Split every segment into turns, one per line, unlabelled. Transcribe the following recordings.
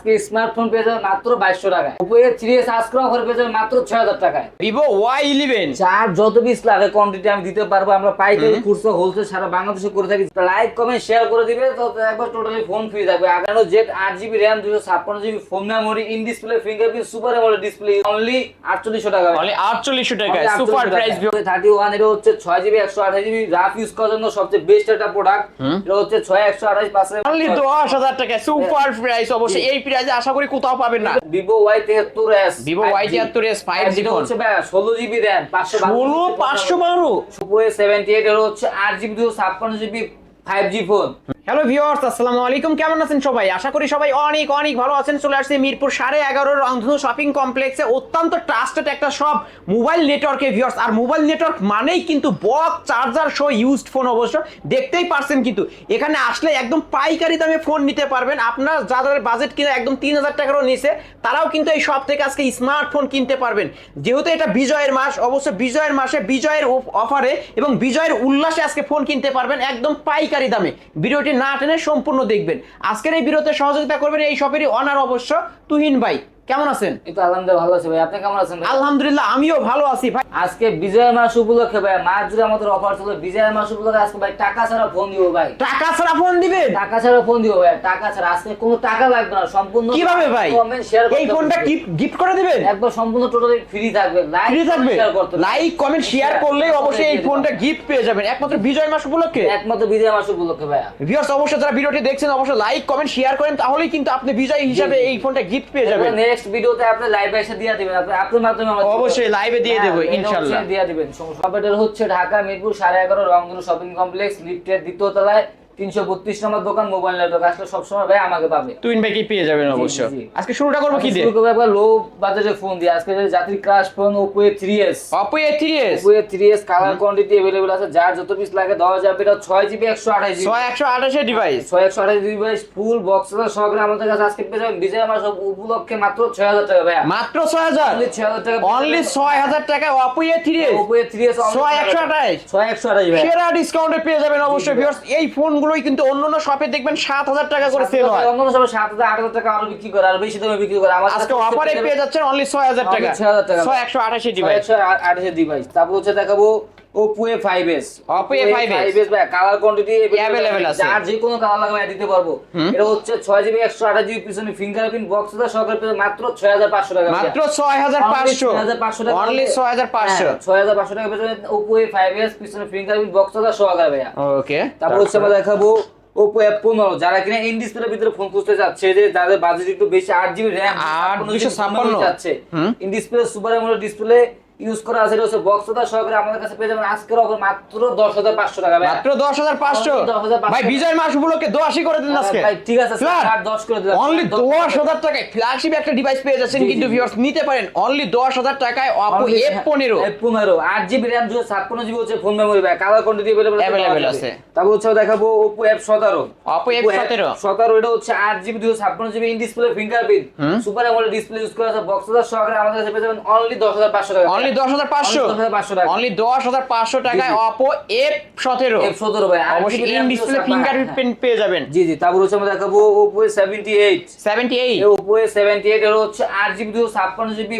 আজকে স্মার্টফোন পেয়ে যাবেন মাত্র 2200 টাকায়। Oppo A3s আজকে অফার পেয়ে যাবেন মাত্র 6000 টাকায়।
Vivo Y11
চার যত পিস লাগে কোয়ান্টিটি আমি দিতে পারবো। আমরা পাইকারি খুচরা হোলসেল সারা বাংলাদেশে করে থাকি। লাইক কমেন্ট শেয়ার করে দিবে তো একবার টোটালি ফোন ফ্রি থাকবে। আগানো Z 8GB RAM 256GB phone memory in display fingerprint super AMOLED display only 4800 টাকা।
অনলি 4800 টাকায় সুপার প্রাইস।
31 এটা হচ্ছে 6GB 128GB রাফ ইউজ করার জন্য সবচেয়ে বেস্ট একটা প্রোডাক্ট। এটা হচ্ছে 6128
অনলি 10000 টাকায় সুপার প্রাইস। অবশ্যই এই প্রাইসে আশা করি কোথাও পাবেন না।
Vivo Y73s
Vivo Y73s 5G
যেটা
ফোন
হচ্ছে 16GB RAM
512
Oppo A78 এর হচ্ছে 8GB 256GB 5G phone.
Hello viewers, আসসালামু আলাইকুম। কেমন আছেন সবাই? আশা করি সবাই অনেক অনেক ভালো আছেন। চলে আসছে মিরপুর 11.5 রংধনু শপিং কমপ্লেক্সে অত্যন্ত ট্রাস্টেড একটা শপ মোবাইল নেটওয়ার্কে ভিউয়ার্স। আর মোবাইল নেটওয়ার্ক মানেই কিন্তু বক্স চার্জার সহ ইউজড ফোন। অবশ্য দেখতেই পারছেন কিন্তু এখানে আসলে একদম পাইকারি দামে ফোন নিতে পারবেন। আপনার যাদের বাজেট কিনা একদম 3000 টাকারও নিচে তারাও কিন্তু এই শপ থেকে আজকে স্মার্টফোন কিনতে পারবেন। যেহেতু এটা বিজয়ের মাস, অবশ্য বিজয়ের মাসে বিজয়ের অফারে এবং বিজয়ের উল্লাসে আজকে ফোন কিনতে পারবেন একদম পাইকারি দামে। ভিডিওটি না টেনে সম্পূর্ণ দেখবেন। আজকের এই ভিডিওতে সহযোগিতা করবেন এই শপেরই অনার অবশ্য তুহিন ভাই। কেমন আছেন?
এই তো আলহামদুলিল্লাহ ভালো আছি ভাই। আপনি কেমন আছেন ভাই?
আলহামদুলিল্লাহ আমিও ভালো আছি ভাই।
আজকে বিজয় মাস উপলক্ষে ভাই মাস জুড়ে আমাদের অফার চলে। বিজয় মাস উপলক্ষে আজকে ভাই টাকা ছাড়া ফোন দিব ভাই।
টাকা ছাড়া ফোন দিবেন?
টাকা ছাড়া ফোন দিব ভাই। টাকা ছাড়া আজকে কোনো টাকা লাগবে না। সম্পূর্ণ
কিভাবে ভাই?
কমেন্ট শেয়ার করতে
এই ফোনটা গিফট করে দিবেন?
একবার সম্পূর্ণ টোটালি ফ্রি থাকবে।
ফ্রি থাকবে?
শেয়ার করতে
লাইক কমেন্ট শেয়ার করলেই অবশ্যই এই ফোনটা গিফট পেয়ে যাবেন একমাত্র বিজয় মাস উপলক্ষে।
একমাত্র বিজয় মাস উপলক্ষে ভাই।
ভিউয়ার্স অবশ্যই যারা ভিডিওটি দেখছেন অবশ্যই লাইক কমেন্ট শেয়ার করেন, তাহলেই কিন্তু আপনি বিজয় হিসেবে এই ফোনটা গিফট পেয়ে যাবেন।
নেক্সট ভিডিওতে আপনি লাইভে এসে দিয়ে দিবেন। আপনার মাধ্যমে আমরা
অবশ্যই লাইভে দিয়ে দেব ইনশাআল্লাহ।
দিয়ে দিবেন। শপের হচ্ছে ঢাকা মিরপুর 11.5 রংধনু শপিং কমপ্লেক্স লিফটের দ্বিতীয় তলায় 332 নম্বর দোকান মোবাইল নেটওয়ার্ক। আসলে সব সময় ভাই আমাকে পাবে।
তুইন ভাই কি পেয়ে যাবেন অবশ্যই। আজকে শুরুটা করব কি দিয়ে?
শুরু করব একবার লো বাজেটের ফোন দিয়ে। আজকে যে জাতির crush phone Oppo A3s।
Oppo A3s
colour quantity available আছে। যার যত পিস লাগে দেওয়া যাবে। এটা 6GB 128GB
128 এর ডিভাইস
128 ডিভাইস ফুল বক্স সহকারে আমাদের কাছে আজকে পেয়ে যাবেন বিজয় মাস উপলক্ষে মাত্র 6000 টাকা ভাই।
মাত্র 6000 অনলি 6000 টাকায় Oppo A3s 128
ভাই।
সেরা ডিসকাউন্টে পেয়ে যাবেন অবশ্যই ভিউয়ার্স। এই ফোনগুলোই কিন্তু অন্যান্য শপে দেখবেন 7000 টাকা করে সেল হয়।
অন্যান্য শপে 7000 8000 টাকা আরো বিক্রি করে, আর বেশি দামে বিক্রি করে। আমাদের
আজকে অফারে পেয়ে যাচ্ছেন অনলি 6000 টাকা 128 এর ডিভাইস
128 ডিভাইস। তারপর হচ্ছে দেখাবো Oppo A5s ভাই। কালার কোয়ান্টিটি
अवेलेबल আছে।
আর যে কোনো কালার লাগাবে দিতে পারবো। এটা হচ্ছে 6GB 128GB পিছনে ফিঙ্গারপ্রিন্ট বক্স দা সহকারে পেয়ে মাত্র 6500 টাকা।
মাত্র 6500
টাকা
অনলি 6500
6500 টাকা পেছনে Oppo A5s পিছনে ফিঙ্গারপ্রিন্ট বক্স দা সহকারে ভাই।
ওকে।
তারপর হচ্ছে আমরা দেখাবো Oppo F15 যারা কিনা ইন ডিসপ্লের ভিতরে ফোন খুঁজতে চাচ্ছে, যে যাদের বাজেট একটু বেশি 8GB RAM
256
চাচ্ছে, in display super AMOLED display use করা আছে। এটা হচ্ছে বক্সটা সহকারে আমাদের কাছে পেয়ে যাবেন আজকের অফার মাত্র 10500 টাকা ভাই।
মাত্র 10500 ভাই। বিজয় মাস উপলক্ষে 10ই করে দিন আজকে
ভাই। ঠিক আছে স্যার 10 করে দিলাম।
অনলি 10000 টাকায় ফ্ল্যাগশিপ একটা ডিভাইস পেয়ে যাচ্ছেন কিন্তু ভিউয়ার্স নিতে পারেন অনলি 10000 টাকায় Oppo F15
8GB RAM 256GB হচ্ছে ফোন মেমোরি ভাই। কালার কোয়ান্টিটি अवेलेबल
আছে।
তারপর হচ্ছে দেখাবো Oppo F17 এটা হচ্ছে 8GB 256GB in display fingerprint super AMOLED display use করা আছে। বক্সটা সহকারে আমাদের কাছে পেয়ে যাবেন অনলি 10500 টাকা।
অনলি 10500 অনলি 10500 টাকায় Oppo F17
ভাই।
অবশ্যই ইন ডিসপ্লে ফিঙ্গারপ্রিন্ট পেয়ে যাবেন।
জি তারপর হচ্ছে আমরা দেখাবো Oppo A78 Oppo A78 এর হচ্ছে 8GB 256GB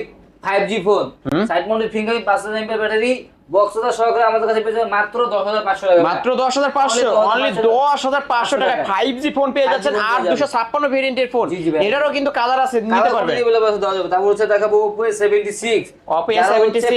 5G phone side mounted fingerprint 5000 mAh battery বক্সটা সহকারে আমাদের কাছে পেয়ে যাবেন মাত্র 10500 টাকা।
মাত্র 10500 অনলি 10500 টাকায় 5G ফোন পেয়ে যাচ্ছেন 8256 ভেরিয়েন্টের ফোন। এটারও কিন্তু কালার আছে, নিতে পারবেন।
তারপর হচ্ছে দেখাবো Oppo A76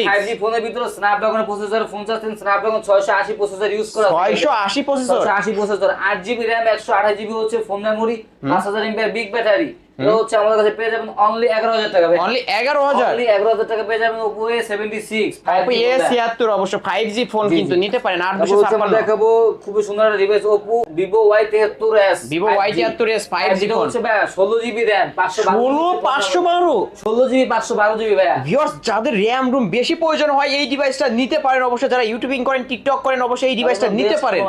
5G ফোনের ভিতরে স্ন্যাপড্রাগনের প্রসেসর ফোন চাচ্ছেন স্ন্যাপড্রাগন 680 প্রসেসর ইউজ করা
680 প্রসেসর
8GB RAM 128GB হচ্ছে phone memory 5000 mAh big battery. এটা হচ্ছে আমাদের কাছে পেয়ে যাবেন অনলি 11000 টাকা ভাই।
অনলি 11000
টাকা পেয়ে যাবেন Oppo A76
Oppo A76 অবশ্য 5G ফোন কিন্তু নিতে পারেন 8256।
দেখাবো খুব সুন্দর একটা device Oppo Vivo Y73s
5G
এটা হচ্ছে ভাই 16GB RAM 16GB 512GB ভাই।
ভিউয়ার্স যাদের RAM রুম বেশি প্রয়োজন হয় এই ডিভাইসটা নিতে পারেন অবশ্যই। যারা ইউটিউবিং করেন টিকটক করেন অবশ্যই এই ডিভাইসটা নিতে পারেন।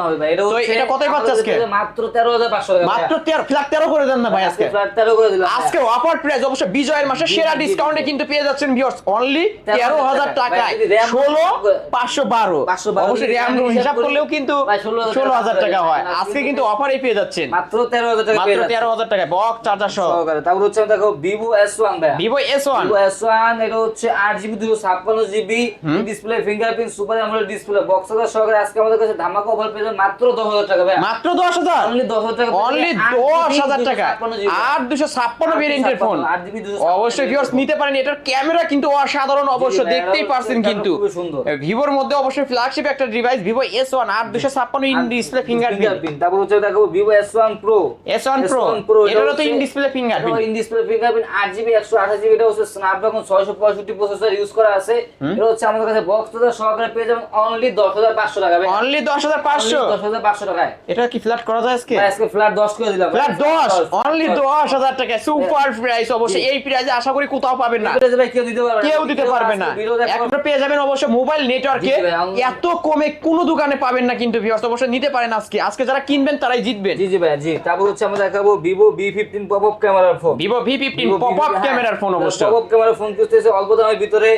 তো এটা কতই পাচ্ছে আজকে?
মাত্র 13500 টাকা।
মাত্র 13 ফ্ল্যাগ 13 করে দেন না ভাই আজকে।
ফ্ল্যাট 13 করে দিলাম
আজকে অফার প্রাইস অবশ্য বিজয়ের মাসে সেরা ডিসকাউন্টে কিন্তু পেয়ে যাচ্ছেন ভিউয়ার্স অনলি 13000 টাকায় 16512 অবশ্যই র‍্যাম রোম হিসাব করলেও কিন্তু 16000 টাকা হয়। আজকে কিন্তু অফারই পেয়ে যাচ্ছেন
মাত্র 13000 টাকা
মাত্র 13000 টাকায় বক্স চার্জার সহ।
তারপর হচ্ছে দেখো Vivo S1 ভাই,
Vivo S1
এটা হচ্ছে 8GB 256GB display, fingerprint, super AMOLED display, box charger সহকারে আজকে আমাদের কাছে ধামাকা অফার পেয়ে যাবেন মাত্র 10000 টাকা ভাই,
মাত্র 10000
অনলি 10000 টাকা,
অনলি 10000 টাকা 8256 ভেরিয়েন্টের ফোন। অবশ্যই ভিউয়ার্স নিতে পারেন। এটার ক্যামেরা কিন্তু অসাধারণ, অবশ্য দেখতেই পারছেন কিন্তু ভিভোর মধ্যে অবশ্যই ফ্ল্যাগশিপ একটা device Vivo S1 8256 in display fingerprint.
তারপর হচ্ছে দেখো Vivo S1 Pro,
S1 Pro এটারও তো in display fingerprint,
in display fingerprint 8GB 128GB, এটা হচ্ছে স্ন্যাপড্রাগন 665 প্রসেসর ইউজ করা আছে। এটা হচ্ছে আমাদের কাছে বক্স চার্জার সহকারে পেয়ে যাবেন অনলি 10500 টাকা ভাই,
অনলি 10500
টাকায়।
এটা কি ফ্ল্যাট করা যায় আজকে?
আজকে ফ্ল্যাট 10 করে দিলাম,
ফ্ল্যাট 10 অনলি 10000 টাকা সুপার প্রাইস। অবশ্যই এই প্রাইসে আশা করি কোথাও পাবেন না,
ভাই কেউ দিতে পারবে না।
একটা পেয়ে যাবেন অবশ্য মোবাইল নেটওয়ার্কে এত কমে কোনো দোকানে পাবেন না কিন্তু ভিউয়ার্স অবশ্যই নিতে পারেন। আজকে যারা কিনবেন তারাই জিতবেন।
জি ভাই জি। তারপর হচ্ছে আমরা দেখাবো Vivo V15 পপআপ ক্যামেরার ফোন,
Vivo V15 পপআপ ক্যামেরার ফোন। অবশ্য
পপআপ ক্যামেরার ফোন কিনতেছে অল্প দামের ভিতরে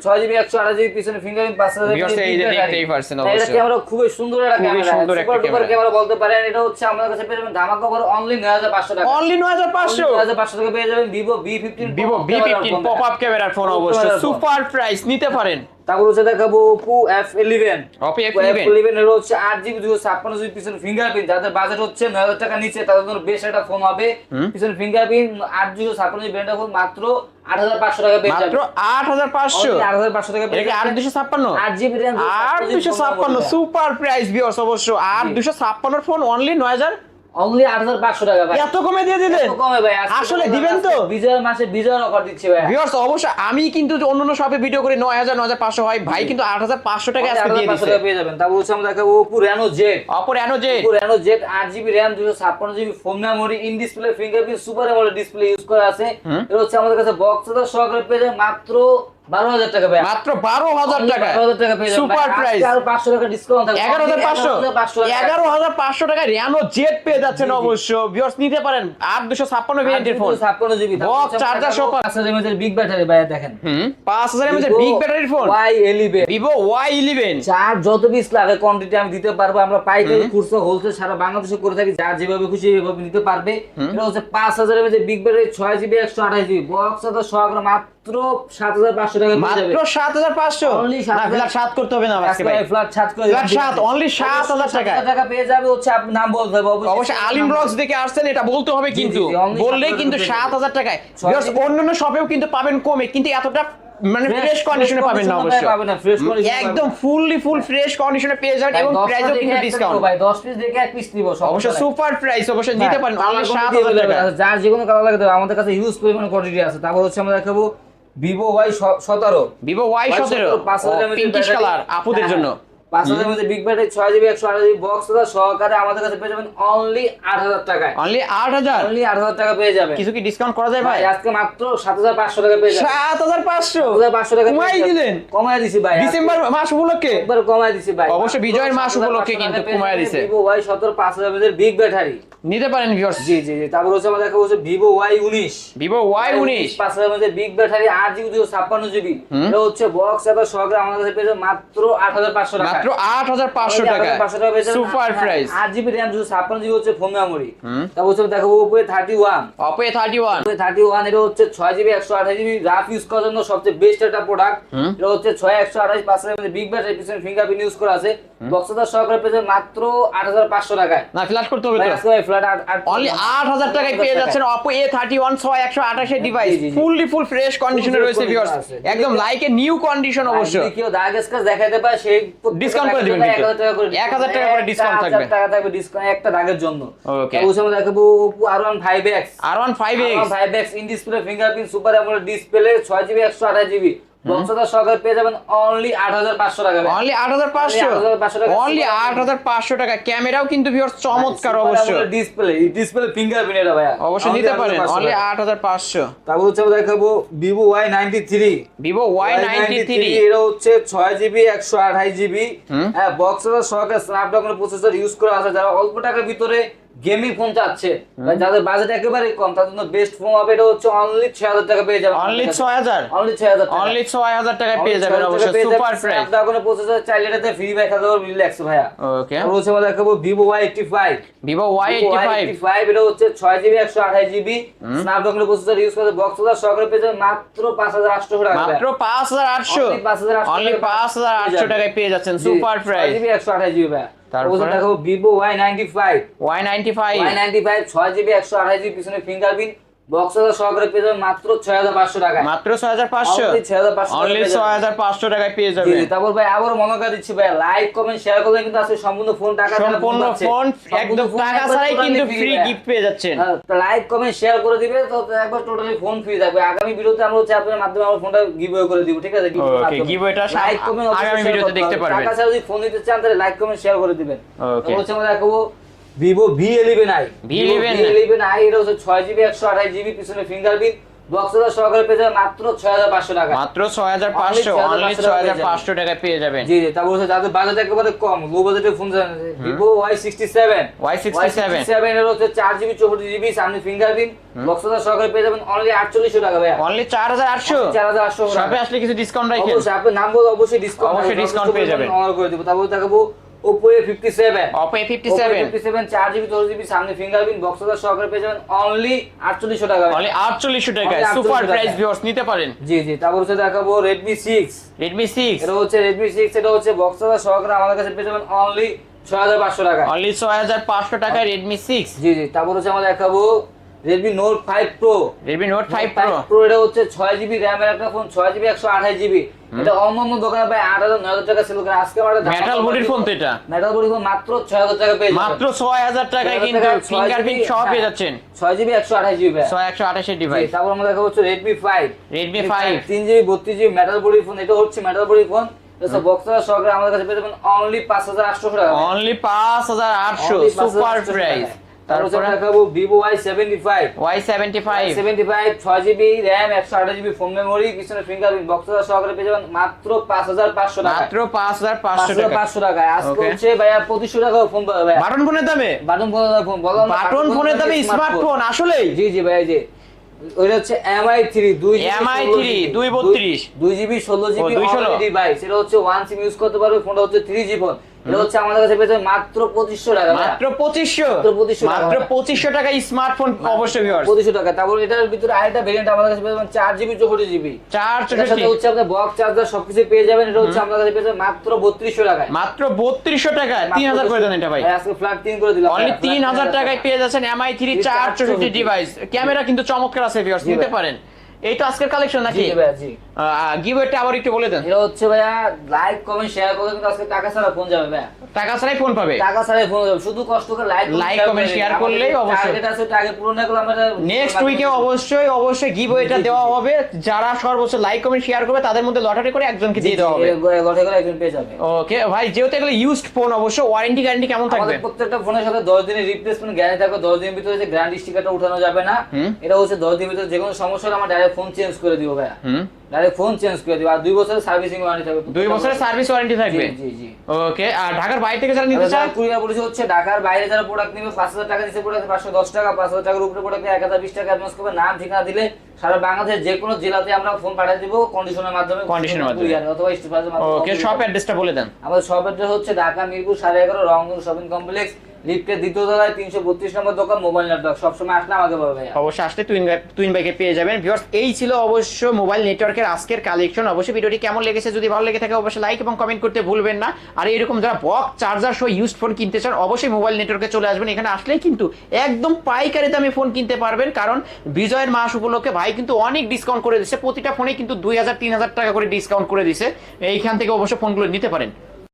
6GB 128GB, পিছনে ফিঙ্গারপ্রিন্ট 5000।
ভিউয়ার্স এই যে দেখতেই পারছেন অবশ্য
এটা ক্যামেরা খুবই সুন্দর একটা ক্যামেরা বলতে পারেন। এটা হচ্ছে আমাদের কাছে পেয়ে যাবেন ধামাকা অফার অনলি 9500 টাকা,
অনলি 9500
টাকা পেয়ে যাবেন Vivo V15
পপআপ ক্যামেরার ফোন। অবশ্য সুপার প্রাইস নিতে পারেন।
তারপর হচ্ছে দেখাবো Oppo F11 এর হচ্ছে 8GB 256GB, পিছনে ফিঙ্গারপ্রিন্ট। যাদের বাজেট হচ্ছে 9000 টাকা নিচে তাদের জন্য বেশ একটা ফোন হবে। পিছনে ফিঙ্গারপ্রিন্ট 8GB 256GB ব্র্যান্ডের ফোন মাত্র 8500 টাকা পেয়ে যাবেন,
মাত্র 8500
টাকা পেয়ে যাবেন।
8256
8GB RAM
8256 super price viewers. অবশ্য 8256 এর ফোন অনলি 9000,
অনলি 8500 টাকা ভাই,
এত কমে দিয়ে দিলেন?
এত কমে ভাই,
আসলে দিবেন তো?
বিজয়ের মাসে বিজয়ের অফার দিচ্ছে ভাই
ভিউয়ার্স। অবশ্য আমি কিন্তু অন্যান্য শপে ভিডিও করে 9000 9500 হয়, ভাই কিন্তু 8500 টাকা আজকে দিয়ে দিয়েছে।
8500 টাকা পেয়ে যাবেন। তারপর হচ্ছে আমরা দেখাবো Oppo Reno Z, Reno Z 8GB RAM 256GB phone memory, in display fingerprint, super AMOLED display use করা আছে। এটা হচ্ছে আমাদের কাছে বক্স চার্জার সহকারে পেয়ে যাবেন মাত্র 12000 টাকা ভাই,
মাত্র 12000 টাকা
12000 টাকা পেয়ে যাবেন
সুপার প্রাইস।
আর 500 টাকা ডিসকাউন্ট থাকবে,
11500 টাকা Reno Z পেয়ে যাচ্ছেন। অবশ্য ভিউয়ার্স নিতে পারেন 8256 ভেরিয়েন্টের ফোন
56GB
বক্স চার্জার সহ
5000 mAh বিগ ব্যাটারি ভাই দেখেন
5000 mAh বিগ ব্যাটারির ফোন
Y11
Vivo Y11।
যার যত পিস লাগে কোয়ান্টিটি আমি দিতে পারবো, আমরা পাইকারি খুচরা হোলসেল সারা বাংলাদেশে করে থাকি, যার যেভাবে খুশি সেভাবে নিতে পারবে। এটা হচ্ছে 5000 mAh big battery 6GB 128GB box charger সহকারে মাত্র 7500 টাকা পেয়ে যাবে,
মাত্র 7500
অনলি
না ফ্ল্যাট 7 করতে হবে না আজকে ভাই,
ফ্ল্যাট 7 করে
ফ্ল্যাট 7 অনলি 7000
টাকা পেয়ে যাবে। হচ্ছে আপনি নাম বলতে হবে
অবশ্যই আলিম ব্লগস দেখে আসছেন এটা বলতে হবে কিন্তু বললেই কিন্তু 7000 টাকায়। ভিউয়ার্স অন্যান্য শপেও কিন্তু পাবেন কমে, কিন্তু এতটা মানে ফ্রেশ কন্ডিশনে পাবেন না। অবশ্যই
পাবেন না, ফ্রেশ কন্ডিশনে
একদম ফুল ফ্রেশ কন্ডিশনে পেয়ে যাবেন এবং প্রাইসও কিন্তু ডিসকাউন্ট
ভাই 10 পিস দেখে এক পিস নিব
অবশ্যই সুপার প্রাইস। অবশ্যই নিতে পারেন অনলি 7000 টাকা,
যার যে কোনো কালার লাগে দেবে, আমাদের কাছে হিউজ পরিমাণ কোয়ান্টিটি আছে। তারপর হচ্ছে আমরা দেখাবো Vivo Y17
Vivo Y17 pinkish colour আপুদের জন্য
5000 mAh big battery 6GB 128GB box charger সহকারে আমাদের কাছে পেয়ে যাবেন অনলি 8000 টাকায়,
অনলি 8000
অনলি 8000 টাকা পেয়ে যাবেন।
কিছু কি ডিসকাউন্ট করা যায় ভাই?
আজকে মাত্র 7500 টাকা পেয়ে যাবেন,
7500
টাকা
কমাই দিলেন,
কমায় দিছি ভাই
ডিসেম্বর মাস উপলক্ষে
একবার কমায় দিছি ভাই,
অবশ্য বিজয়ের মাস উপলক্ষে কিন্তু কমায় দিছে।
Vivo Y17 5000 mAh big battery
নিতে পারেন ভিউয়ার্স।
জি তারপর হচ্ছে আমরা দেখাবো হচ্ছে Vivo Y19 5000 mAh big battery 8GB 256GB এটা হচ্ছে বক্স চার্জার সহকারে আমাদের কাছে পেয়ে যাবেন মাত্র 8500 টাকা,
মাত্র 8500 টাকা super price.
8GB RAM 256GB হচ্ছে ফোন মেমোরি। তারপর হচ্ছে দেখাবো Oppo A31 এটা হচ্ছে 6GB 128GB রাফ ইউজ করার জন্য সবচেয়ে বেস্ট একটা প্রোডাক্ট। এটা হচ্ছে 6128 5000 mAh বিগ ব্যাটারি, পিছনে ফিঙ্গারপ্রিন্ট ইউজ করা আছে, বক্স চার্জার সহকারে পেয়ে যাবেন মাত্র 8500 টাকায়।
না ফ্ল্যাট করতে হবে তো
ফ্ল্যাট
অনলি 8000 টাকায় পেয়ে যাচ্ছেন Oppo A31 6128 এর ডিভাইস ফুল ফ্রেশ কন্ডিশনে রয়েছে ভিউয়ার্স, একদম লাইক এ নিউ কন্ডিশন। অবশ্য
যদি কেউ দাগ স্কেচ দেখাইতে পারে সেই
ডিসকাউন্ট করে দিবেন, 1000 টাকা করে ডিসকাউন্ট থাকবে,
টাকা থাকবে ডিসকাউন্ট একটা দাগের জন্য।
ওকে
ওই সময় দেখাবো Oppo R15X in display fingerprint super AMOLED display 6GB 128GB box charger সহকারে পেয়ে যাবেন অনলি 8500 টাকা,
অনলি 8500 টাকা। ক্যামেরাও কিন্তু ভিউয়ার্স চমৎকার। অবশ্য
ডিসপ্লে ফিঙ্গারপ্রিন্ট এটা ভাইয়া
অবশ্যই নিতে পারেন অনলি 8500।
তারপর হচ্ছে আমরা দেখাবো Vivo Y93
এটা
হচ্ছে 6GB 128GB হ্যাঁ বক্স চার্জার সহকারে স্ন্যাপড্রাগন প্রসেসর ইউজ করা আছে। যারা অল্প টাকার ভিতরে গেমিং ফোন চাচ্ছে ভাই, যাদের বাজেট একেবারে কম তাদের জন্য বেস্ট ফোন হবে, এটা হচ্ছে অনলি 6000 টাকা পেয়ে যাবেন।
অনলি 6000,
অনলি 6000 টাকা,
অনলি 6000 টাকায় পেয়ে যাবেন অবশ্যই সুপার প্রাইস।
স্ন্যাপড্রাগনের প্রসেসর চাইলে এটাতে ফ্রি ব্যাক দেওয়ার রিল্যাক্স ভাইয়া।
ওকে,
আর হচ্ছে আমরা দেখাবো Vivo Y85।
Vivo Y85
এটা হচ্ছে 6GB 128GB স্ন্যাপড্রাগনের প্রসেসর ইউজ করে বক্স ওয়ালা সহকারে পেয়ে যাবেন মাত্র 5800 টাকা,
মাত্র 5800, অনলি 5800 টাকায় পেয়ে যাচ্ছেন সুপার প্রাইস।
6GB 128GB ভাইয়া।
তারপরে
দেখাবো Vivo Y95 6GB 128GB পিছনে ফিঙ্গারপ্রিন্ট বক্স ওয়ালা সহকারে পেয়ে যাবেন মাত্র 6500 টাকা,
মাত্র 6500,
Only 6500
অনলি 6500 টাকায় পেয়ে
জি
যাবেন।
জি। তারপর ভাই আবারও মনে করে দিচ্ছি ভাই, লাইক কমেন্ট শেয়ার করলে কিন্তু আজকে সম্পূর্ণ ফোন টাকা ছাড়া
সম্পূর্ণ
পাচ্ছে।
ফোন একদম
সম্পূর্ণ
টাকা
একবার
ছাড়াই
totally
কিন্তু
free
ফ্রি
ভাইয়া।
গিফট পেয়ে যাচ্ছেন।
লাইক কমেন্ট শেয়ার করে দিবে তো একবার টোটালি ফোন ফ্রি থাকবে। আগামী ভিডিওতে আমরা হচ্ছে আপনাদের মাধ্যমে আমরা ফোনটা গিভঅ্যাওয়ে করে দিব, ঠিক আছে?
ওকে, গিভঅ্যাওয়েটা
লাইক কমেন্ট
আগামী ভিডিওতে দেখতে পারবেন।
টাকা ছাড়া যদি ফোন নিতে চান তাহলে লাইক কমেন্ট শেয়ার করে দিবেন।
ওকে,
তো হচ্ছে আমরা দেখাবো Vivo V11i। V11i এটা হচ্ছে 6GB 128GB পিছনে ফিঙ্গারপ্রিন্ট বক্স ওয়ালা সহকারে পেয়ে যাবেন মাত্র 6500 টাকা,
মাত্র 6500, অনলি 6500 টাকায় পেয়ে যাবেন।
জি জি। তারপর হচ্ছে যাদের বাজেট একেবারে কম, লো বাজেটের ফোন Vivo Y67 এর হচ্ছে 4GB 64GB সামনে ফিঙ্গারপ্রিন্ট বক্স ওয়ালা সহকারে পেয়ে যাবেন অনলি 4800 টাকা ভাইয়া।
অনলি 4800,
4800
সবে আসলে কিছু ডিসকাউন্ট রাখেন।
অবশ্যই আপনার নাম বলে অবশ্যই ডিসকাউন্ট
পেয়ে যাবেন।
অনার করে দেব। তারপর দেখাবো Oppo A57 4GB 4GB সামনে ফিঙ্গারপ্রিন্ট বক্স ওয়ালা সহকারে পেয়ে যাবেন অনলি 4800 টাকা,
অনলি 4800 টাকায় সুপার প্রাইস ভিউয়ার্স নিতে পারেন।
জি জি। তারপর হচ্ছে দেখাবো Redmi 6। এটা হচ্ছে Redmi 6, এটা হচ্ছে বক্স ওয়ালা সহকারে আমাদের কাছে পেয়ে যাবেন অনলি 6500 টাকা,
অনলি 6500 টাকায় Redmi 6।
জি জি। তারপর হচ্ছে আমরা দেখাবো Redmi Note 5 Pro।
Redmi Note 5 Pro
এটা হচ্ছে 6GB RAM এর একটা ফোন, 6GB 128GB। এটা অন্যান্য দোকানে প্রায় 8000 9000 টাকা সেল করে, আজকে আমরা
মেটাল বডির ফোন তো এটা,
মেটাল বডির ফোন মাত্র 6000 টাকা পেয়ে যাবেন।
মাত্র 6000 টাকায় কিন্তু ফিঙ্গারপ্রিন্ট সহ পেয়ে যাচ্ছেন
6GB 128GB
128 এর ডিভাইস।
তারপর আমরা দেখাবো হচ্ছে Redmi 5
3GB
32GB মেটাল বডির ফোন। এটা হচ্ছে মেটাল বডির ফোন, এটা বক্সের সহকারে আমাদের কাছে পেয়ে যাবেন অনলি 5800 টাকা,
অনলি 5800 সুপার প্রাইস।
তারপর দেখাবো Vivo Y75 6GB RAM 128GB phone memory পিছনে ফিঙ্গারপ্রিন্ট বক্সের সহকারে পেয়ে যাবেন মাত্র 5500 টাকা,
মাত্র 5500 টাকা।
500 টাকা। আজকে হচ্ছে ভাইয়া 2500 টাকা ফোন পাবে ভাইয়া।
বাটন ফোনের দামে,
বাটন ফোন বললাম না,
বাটন ফোনের দামে স্মার্টফোন আসলেই।
জি জি ভাইয়া। জি ওইটা হচ্ছে MI3 2GB 16GB ডিভাইস। এটা হচ্ছে 1 সিম ইউজ করতে পারবে, ফোনটা হচ্ছে 3G ফোন। এটা হচ্ছে আমাদের কাছে পেয়ে যাবেন মাত্র 2500 টাকা,
মাত্র 2500 টাকা স্মার্টফোন অবশ্যই ভিউয়ার্স
2500 টাকা। তারপর এটার ভিতরে আরেকটা ভেরিয়েন্ট আমাদের কাছে পেয়ে যাবেন 4GB 64GB
464
হচ্ছে আপনার বক্স চার্জার সবকিছু পেয়ে যাবেন। এটা হচ্ছে আমাদের কাছে পেয়ে যাবেন মাত্র 3200 টাকায়,
মাত্র 3200 টাকা 3000 করে দেন এটা ভাই।
আজকে ফ্ল্যাট 3 করে দিলাম,
অনলি 3000 টাকায় পেয়ে যাচ্ছেন MI3 464 ডিভাইস। ক্যামেরা কিন্তু চমৎকার আছে ভিউয়ার্স, নিতে পারেন। এই তো আজকের কালেকশন নাকি?
জি ভাই। জি
গিভঅ্যাওয়েটা আবার একটু বলে দেন।
এটা হচ্ছে ভাইয়া লাইক কমেন্ট শেয়ার করলে কিন্তু আজকে টাকা ছাড়া ফোন যাবে ভাইয়া,
টাকা ছাড়াই ফোন পাবে,
টাকা ছাড়াই ফোন যাবে। শুধু কষ্ট করে লাইক
কমেন্ট শেয়ার করলেই অবশ্যই
টার্গেট আছে, টার্গেট পূরণ না করলে আমরা
নেক্সট উইকে অবশ্যই গিভঅ্যাওয়েটা দেওয়া হবে। যারা সর্বোচ্চ লাইক কমেন্ট শেয়ার করবে তাদের মধ্যে লটারি করে একজনকে দিয়ে দেওয়া হবে।
লটারি করে একজন পেয়ে যাবে।
ওকে ভাই, যেহেতু এগুলো ইউজড ফোন অবশ্য ওয়ারেন্টি গ্যারান্টি কেমন থাকবে?
আমাদের প্রত্যেকটা ফোনের সাথে 10 দিনের রিপ্লেসমেন্ট গ্যারান্টি থাকবে। 10 দিনের ভিতরে যে গ্যারান্টি স্টিকারটা উঠানো যাবে না। এটা হচ্ছে 10 দিনের ভিতরে যে কোনো সমস্যা হলে আমরা ডাইরেক্ট ফোন চেঞ্জ করে দিব ভাইয়া, ডাইরেক্ট ফোন চেঞ্জ করে দিব। আর 2 বছরের সার্ভিসিং ওয়ারেন্টি থাকবে,
2 বছরের সার্ভিস ওয়ারেন্টি থাকবে।
জি জি।
ওকে, আর ঢাকার বাইরে থেকে যারা নিতে চায়,
কুরিয়ার পলিসি হচ্ছে ঢাকার বাইরে যারা প্রোডাক্ট নেবে 5000 টাকা দিতে প্রোডাক্ট 510 টাকা, 5000 টাকার উপরে প্রোডাক্টে 1020 টাকা অ্যাডভান্স করবে। নাম ঠিকানা দিলে সারা বাংলাদেশের যে কোনো জেলাতে আমরা ফোন পাঠিয়ে দিব কন্ডিশনের মাধ্যমে, কুরিয়ার অথবা স্টেশনের মাধ্যমে।
ওকে, শপ অ্যাড্রেসটা বলে দেন।
আমাদের শপ অ্যাড্রেস হচ্ছে ঢাকা মিরপুর 11.5 রংপুর শপিং কমপ্লেক্স, লিফটের দ্বিতীয় তলায় 332 নম্বর দোকান, মোবাইল নেটওয়ার্ক। সবসময় আসলে আমাকে বলবে,
অবশ্যই আসলে টুইন বাইকে পেয়ে যাবেন। ভিউয়ার্স, এই ছিল অবশ্য মোবাইল নেটওয়ার্কের আজকের কালেকশন। অবশ্যই ভিডিওটি কেমন লেগেছে, যদি ভালো লেগে থাকে অবশ্যই লাইক এবং কমেন্ট করতে ভুলবেন না। আর এরকম যারা বক্স চার্জার সহ ইউজড ফোন কিনতে চান অবশ্যই মোবাইল নেটওয়ার্কে চলে আসবেন। এখানে আসলেই কিন্তু একদম পাইকারি দামে ফোন কিনতে পারবেন, কারণ বিজয়ের মাস উপলক্ষে ভাই কিন্তু অনেক ডিসকাউন্ট করে দিচ্ছে। প্রতিটা ফোনে কিন্তু 2000 3000 টাকা করে ডিসকাউন্ট করে দিছে। এইখান থেকে অবশ্যই ফোনগুলো নিতে পারেন।